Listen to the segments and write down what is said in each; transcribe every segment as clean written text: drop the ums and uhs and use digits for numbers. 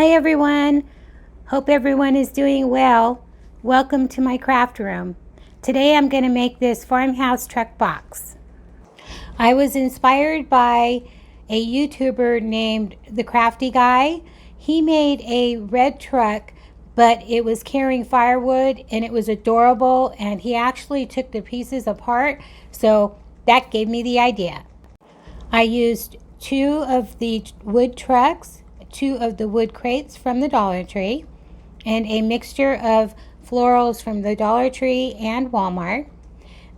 Hi everyone, hope everyone is doing well. Welcome to my craft room. Today I'm going to make this farmhouse truck box. I was inspired by a YouTuber named Thecraftydiyguy. He made a red truck, but it was carrying firewood and it was adorable, and he actually took the pieces apart, so that gave me the idea. I used 2 of the wood trucks, 2 of the wood crates from the Dollar Tree, and a mixture of florals from the Dollar Tree and Walmart.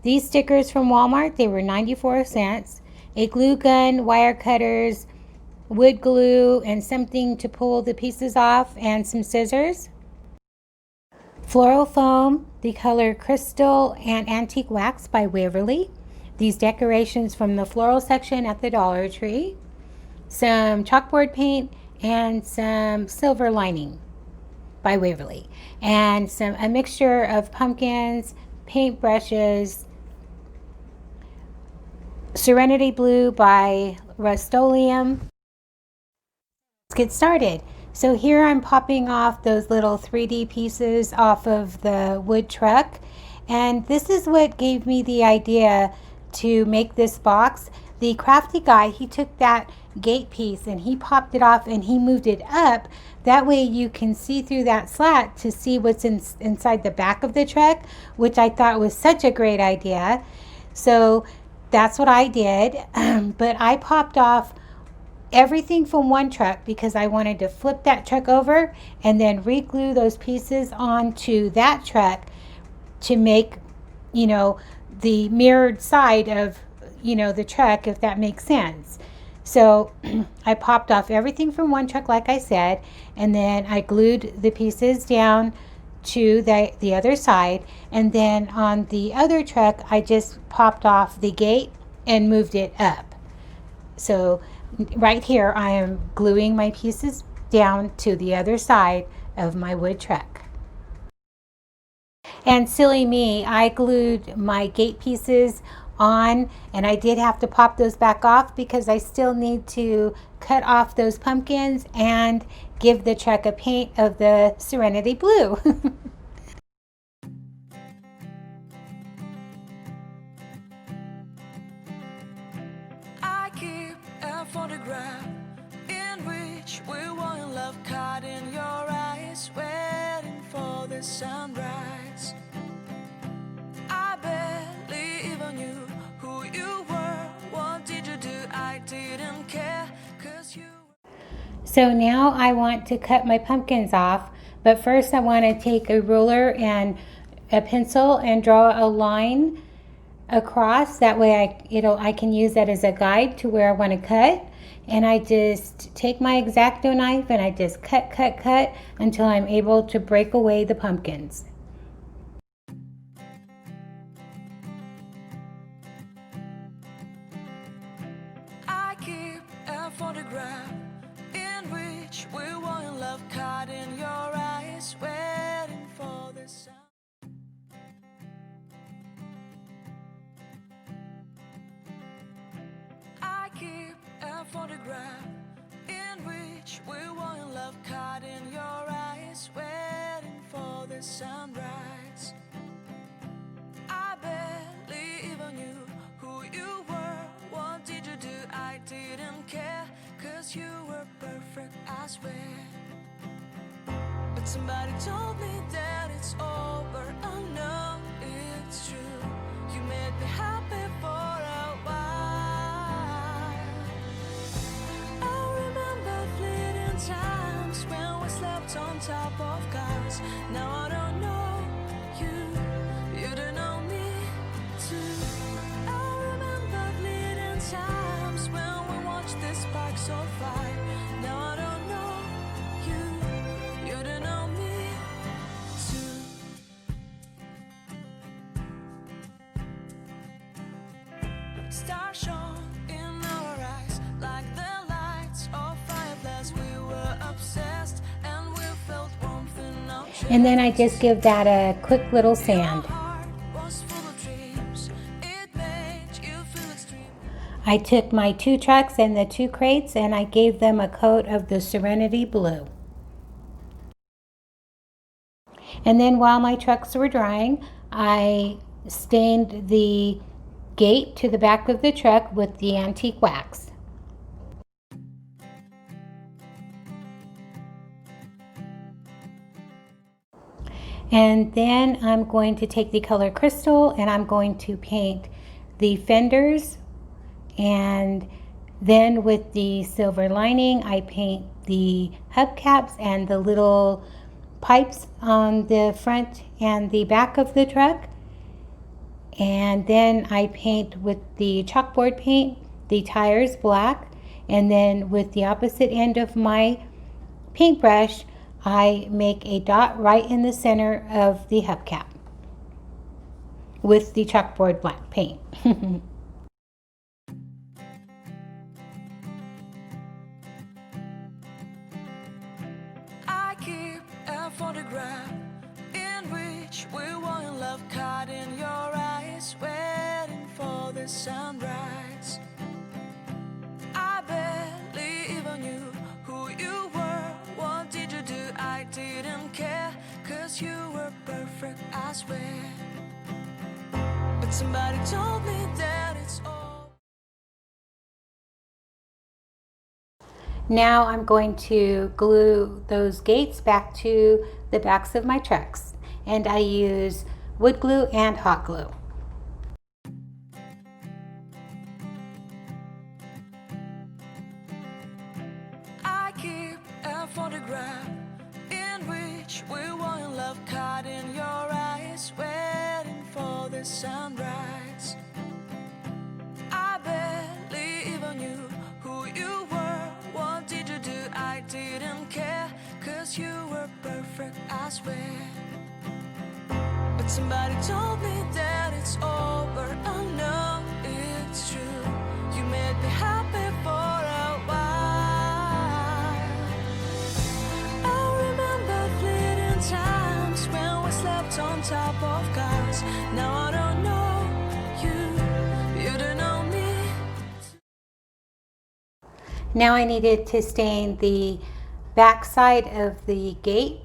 These stickers from Walmart, they were 94 cents. A glue gun, wire cutters, wood glue, and something to pull the pieces off, and some scissors. Floral foam, the color Crystal and Antique Wax by Waverly. These decorations from the floral section at the Dollar Tree. Some chalkboard paint and some silver lining by Waverly. And a mixture of pumpkins, paint brushes, Serenity Blue by Rust-Oleum. Let's get started. So here I'm popping off those little 3D pieces off of the wood truck, and this is what gave me the idea to make this box. The crafty guy, he took that gate piece and he popped it off and he moved it up. That way you can see through that slat to see what's inside the back of the truck, which I thought was such a great idea. So that's what I did. But I popped off everything from one truck because I wanted to flip that truck over and then re-glue those pieces onto that truck to make, the mirrored side of, the truck, if that makes sense. So I popped off everything from one truck, like I said, and then I glued the pieces down to the other side, and then on the other truck I just popped off the gate and moved it up. So right here I am gluing my pieces down to the other side of my wood truck. And silly me, I glued my gate pieces on, and I did have to pop those back off because I still need to cut off those pumpkins and give the truck a paint of the Serenity Blue. I keep a photograph in which we were in love, caught in your eyes, waiting for the sunrise. I barely even knew who you were. What did you do? I didn't care, 'cause you. So now I want to cut my pumpkins off, but first I want to take a ruler and a pencil and draw a line across. That way I can use that as a guide to where I want to cut. And I just take my X-Acto knife and I just cut until I'm able to break away the pumpkins. I keep a photograph in which we were in love, caught in your eyes, waiting for the sun. I keep a photograph in which we were in love, caught in your eyes, waiting for the sunrise. I barely even knew who you were. What did you do? I didn't care, 'cause you were perfect, I swear. But somebody told me that it's over. I know it's true. You made me happy for a while. I remember fleeting times when we slept on top of cars. Now I don't know you, you don't know me too. I remember fleeting times when we watched the sparks of fire. Now I don't know you, you don't know me too. Stars shone in our eyes like the lights of fireflies. We were obsessed and we felt warmth in our chest. And then I just give that a quick little sand. Your heart was full of dreams. It made you feel extreme. I took my 2 trucks and the 2 crates and I gave them a coat of the Serenity Blue. And then while my trucks were drying, I stained the gate to the back of the truck with the antique wax. And then I'm going to take the color crystal and I'm going to paint the fenders, and then with the silver lining I paint the hubcaps and the little pipes on the front and the back of the truck. And then I paint with the chalkboard paint the tires black, and then with the opposite end of my paintbrush I make a dot right in the center of the hubcap with the chalkboard black paint. I keep a photograph in which we were in love, caught in your eyes, waiting for the sunrise. I barely even knew who you were. What did you do? I didn't care, 'cause you were perfect, I swear. But somebody told me that it's all. Now I'm going to glue those gates back to the backs of my trucks, and I use wood glue and hot glue. I keep a photograph in which we were in love, caught in your eyes, waiting for the sunrise. I barely even knew who you were. What did you do? I didn't care, 'cause you were perfect, I swear. But somebody told me that it's over. I know it's true. You made me happy for a while. I remember fleeting times when we slept on top of cars. Now I don't know you, you don't know me. Now I needed to stain the back side of the gate.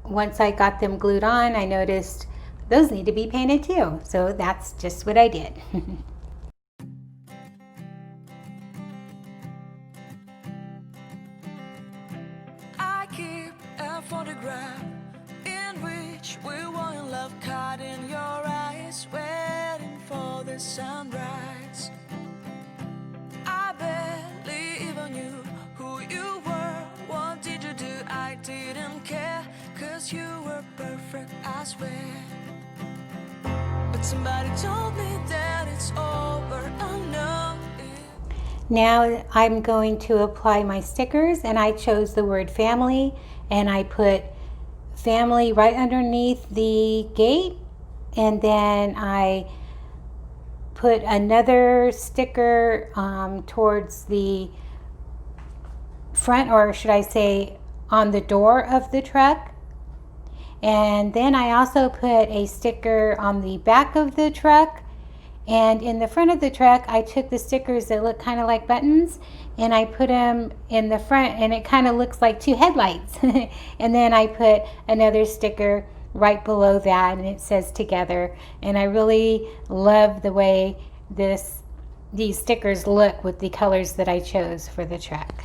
Once I got them glued on, I noticed those need to be painted too. So that's just what I did. I keep a photograph in which we were in love, caught in your eyes, waiting for the sunrise. I barely even knew who you were. What did you do? I didn't care, 'cause you were perfect, I swear. But somebody told me that it's over. I know it. Now I'm going to apply my stickers, and I chose the word family, and I put family right underneath the gate, and then I put another sticker towards the front, or should I say on the door of the truck. And then I also put a sticker on the back of the truck, and in the front of the truck I took the stickers that look kind of like buttons and I put them in the front, and it kind of looks like two headlights. And then I put another sticker right below that, and it says together. And I really love the way these stickers look with the colors that I chose for the truck.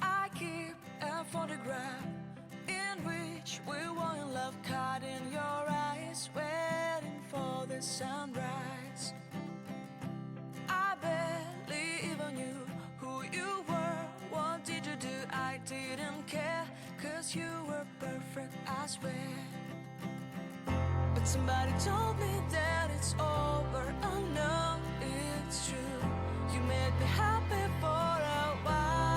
I keep a photograph in which we were in love, caught in your eyes, waiting for the sunrise. I barely even knew who you were. What did you do? I didn't care, 'cause you were perfect, I swear. But somebody told me that it's over. I know it's true. You made me happy for a while.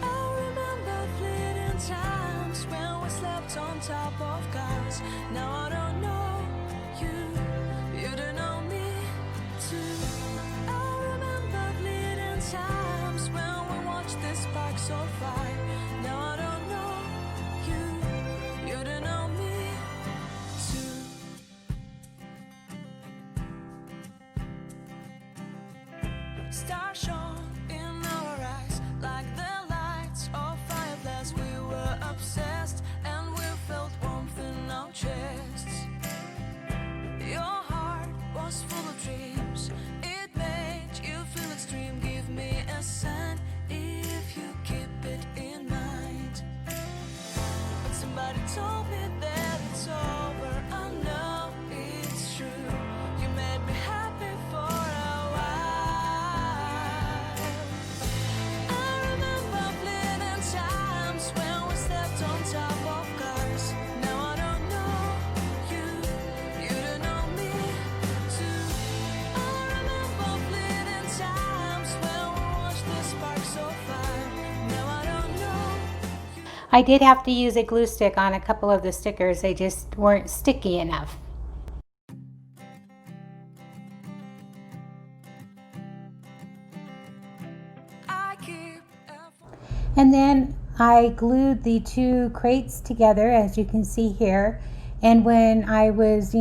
I remember fleeting times when we slept on top of cars. Now I don't know you, you don't know me too. I remember fleeting times when we watched the sparks of fire. Now I don't know you, you don't know me too. Stars shone in our eyes like the lights of fireflies. We were obsessed and we felt warmth in our chests. Your heart was full of dreams. It made you feel extreme. Give me a sign if you keep it in mind. But somebody told me that it's over. I know it's true. You made me happy for a while. I remember fleeting times when we slept on top of cars. Now I don't know you, you don't know me too. I remember fleeting times when we watched the sparks so far. Now I don't know. I did have to use a glue stick on a couple of the stickers. They just weren't sticky enough. I keep And then I glued the two crates together, as you can see here. And when I was,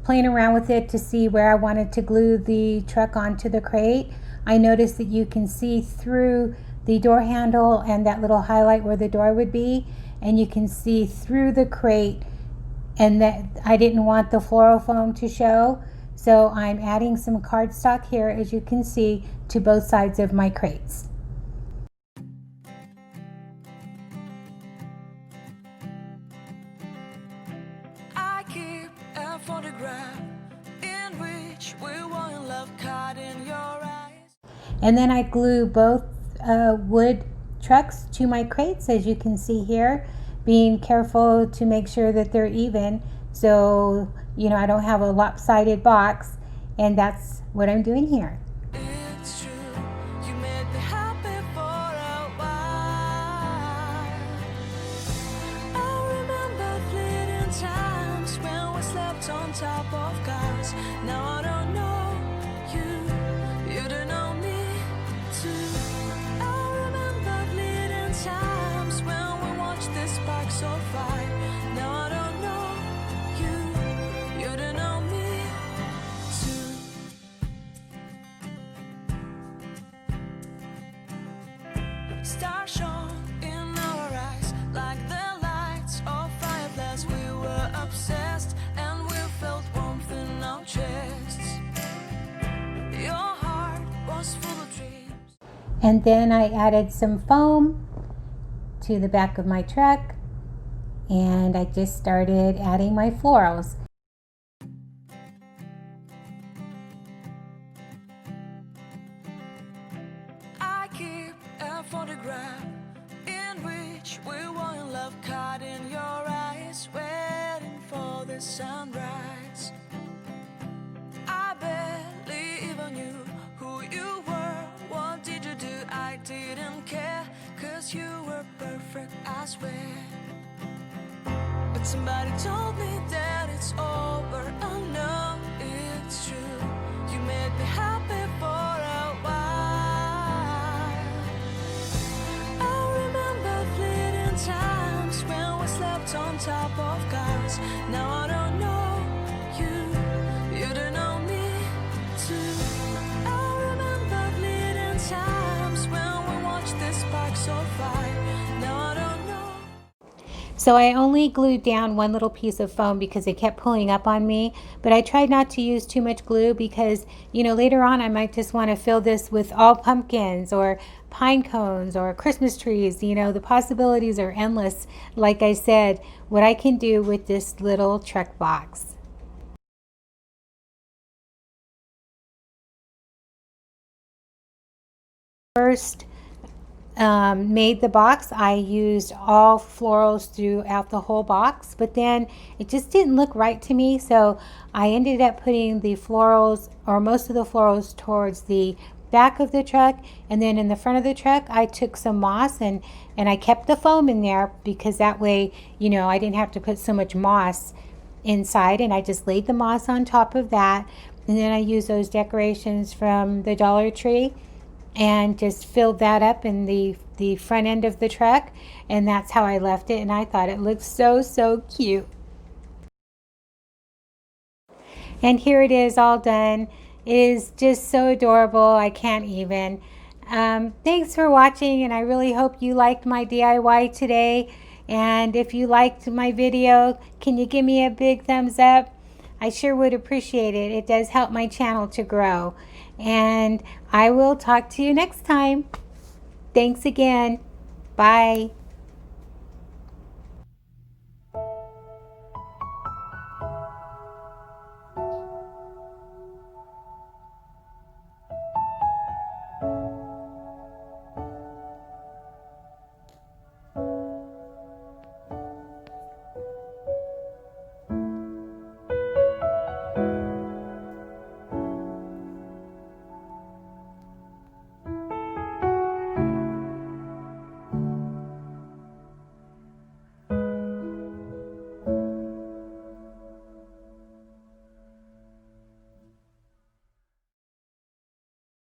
playing around with it to see where I wanted to glue the truck onto the crate, I noticed that you can see through the door handle and that little highlight where the door would be, and you can see through the crate, and that I didn't want the floral foam to show. So I'm adding some cardstock here, as you can see, to both sides of my crates. I keep a photograph in which we were in love, caught in your eyes. And then I glue both wood trucks to my crates, as you can see here, being careful to make sure that they're even, so I don't have a lopsided box, and that's what I'm doing here. It's true, you made me happy for a while. I remember fleeting times when we slept on top of cars. Now I don't know you, you don't know me too. I remember fleeting times when we watched the sparks so far. Now I don't know you, you don't know me too. Stars shone in our eyes like the lights of fireflies. We were obsessed and we felt warmth in our chests. Your heart was full of dreams. And then I added some foam to the back of my truck, and I just started adding my florals. I keep a photograph in which we were in love, caught in your eyes, waiting for the sunrise. I barely even knew who you were. What did you do? I didn't care, 'cause you were perfect, I swear. But somebody told me that it's over. I know it's true. You made me happy for a while. I remember fleeting times when we slept on top of cars. Now I don't know you, you don't know me too. I remember fleeting times when we watched the sparks so far. Now I don't know. So I only glued down one little piece of foam because it kept pulling up on me, but I tried not to use too much glue because, later on I might just want to fill this with all pumpkins or pine cones or Christmas trees. The possibilities are endless, like I said, what I can do with this little truck box. First, made the box, I used all florals throughout the whole box, but then it just didn't look right to me, so I ended up putting the florals, or most of the florals, towards the back of the truck, and then in the front of the truck I took some moss and I kept the foam in there because that way I didn't have to put so much moss inside, and I just laid the moss on top of that, and then I used those decorations from the Dollar Tree and just filled that up in the front end of the truck, and that's how I left it, and I thought it looked so cute. And here it is all done. It is just so adorable. I can't even. Thanks for watching, and I really hope you liked my DIY today. And if you liked my video, can you give me a big thumbs up? I sure would appreciate it. It does help my channel to grow. And I will talk to you next time. Thanks again. Bye.